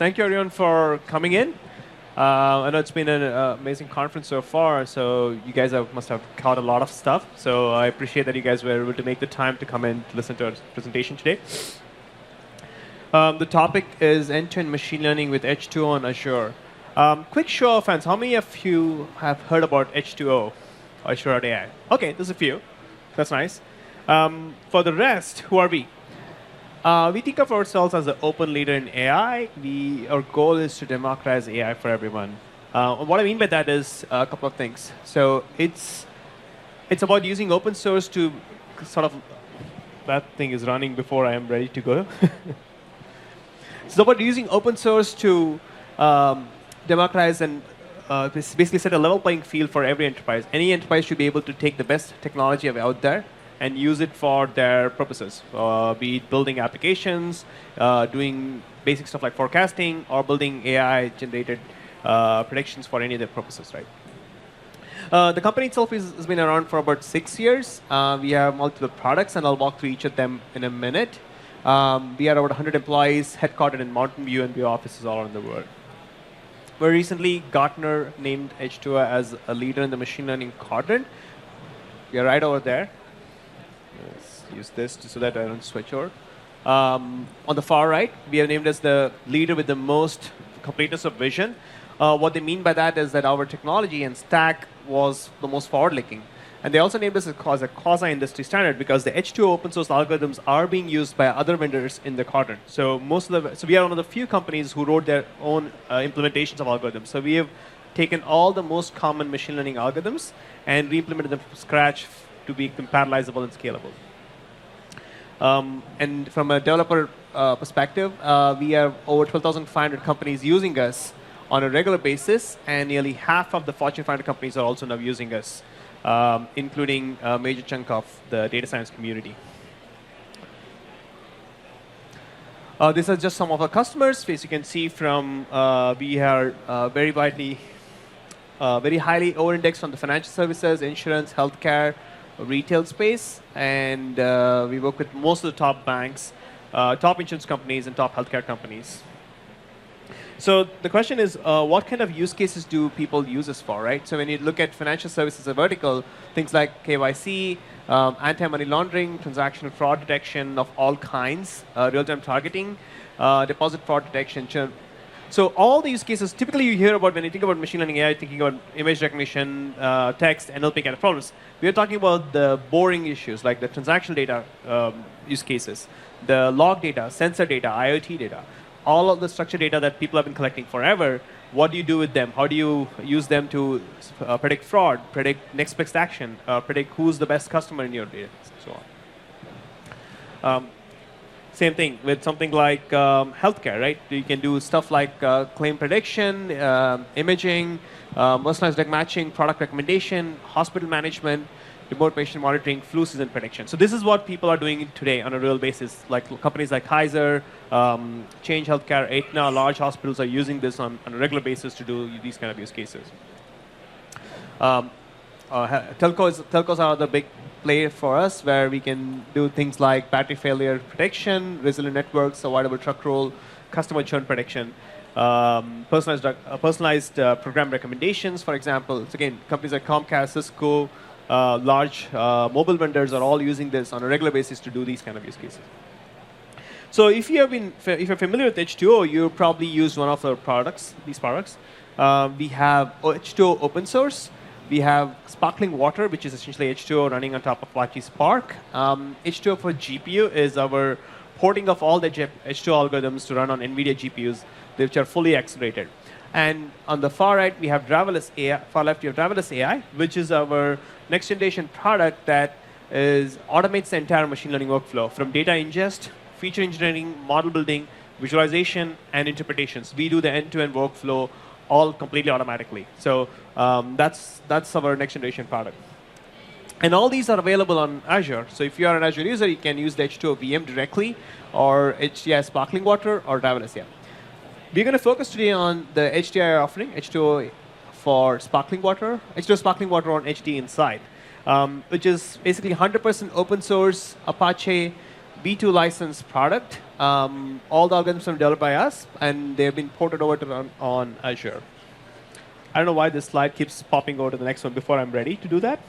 thank you everyone for coming in. I know it's been an amazing conference so far, so you guys must have caught a lot of stuff. So I appreciate that you guys were able to make the time to come in to listen to our presentation today. The topic is end-to-end machine learning with H2O on Azure. Quick show of hands, how many of you have heard about H2O, Azure AI? OK, there's a few. That's nice. For the rest, who are we? We think of ourselves as an open leader in AI. Our goal is to democratize AI for everyone. What I mean by that is a couple of things. So it's about using open source to sort of, that thing is running before I am ready to go. It's about using open source to democratize and basically set a level playing field for every enterprise. Any enterprise should be able to take the best technology out there and use it for their purposes, be it building applications, doing basic stuff like forecasting, or building AI-generated predictions for any of their purposes, right? The company itself has been around for about 6 years. We have multiple products, and I'll walk through each of them in a minute. We are about 100 employees, headquartered in Mountain View, and we have offices all around the world. Very recently, Gartner named H2O as a leader in the machine learning quadrant. We are right over there. Let's use this so that I don't switch over. On the far right, we are named as the leader with the most completeness of vision. What they mean by that is that our technology and stack was the most forward-looking. And they also named us as a quasi-industry standard because the H2O open source algorithms are being used by other vendors in the quadrant. So we are one of the few companies who wrote their own implementations of algorithms. So we have taken all the most common machine learning algorithms and re-implemented them from scratch to be parallelizable and scalable. And from a developer perspective, we have over 12,500 companies using us on a regular basis, and nearly half of the Fortune 500 companies are also now using us, including a major chunk of the data science community. These are just some of our customers. As you can see from, we are very highly over-indexed on the financial services, insurance, healthcare, retail space, and we work with most of the top banks, top insurance companies, and top healthcare companies. So the question is, what kind of use cases do people use this for, right? So when you look at financial services as a vertical, things like KYC, anti-money laundering, transactional fraud detection of all kinds, real-time targeting, deposit fraud detection, churn. So all the use cases, typically you hear about when you think about machine learning AI, thinking about image recognition, text, NLP kind of problems. We are talking about the boring issues, like the transactional data use cases, the log data, sensor data, IoT data, all of the structured data that people have been collecting forever. What do you do with them? How do you use them to predict fraud, predict next best action, predict who's the best customer in your data, and so on. Same thing with something like healthcare, right? You can do stuff like claim prediction, imaging, personalized drug matching, product recommendation, hospital management, remote patient monitoring, flu season prediction. So this is what people are doing today on a real basis. Like companies like Kaiser, Change Healthcare, Aetna, large hospitals are using this on a regular basis to do these kind of use cases. Telcos are the big play for us, where we can do things like battery failure prediction, resilient networks, avoidable truck roll, customer churn prediction, personalized program recommendations, for example. So again, companies like Comcast, Cisco, large mobile vendors are all using this on a regular basis to do these kind of use cases. So if you're familiar with H2O, you probably used one of our products, these products. We have H2O open source. We have Sparkling Water, which is essentially H2O running on top of Apache Spark. H2O for GPU is our porting of all the H2O algorithms to run on NVIDIA GPUs, which are fully accelerated. And on the far right, we have Driverless AI. Far left, we have Driverless AI, which is our next generation product that automates the entire machine learning workflow from data ingest, feature engineering, model building, visualization, and interpretations. We do the end-to-end workflow all completely automatically. So that's our next generation product. And all these are available on Azure. So if you are an Azure user, you can use the H2O VM directly, or HDI Sparkling Water, or Driverless AI. We're going to focus today on the HDI offering, H2O for Sparkling Water, H2O Sparkling Water on HD inside, which is basically 100% open source Apache B2 licensed product. All the algorithms are developed by us, and they've been ported over to run on Azure. I don't know why this slide keeps popping over to the next one before I'm ready to do that.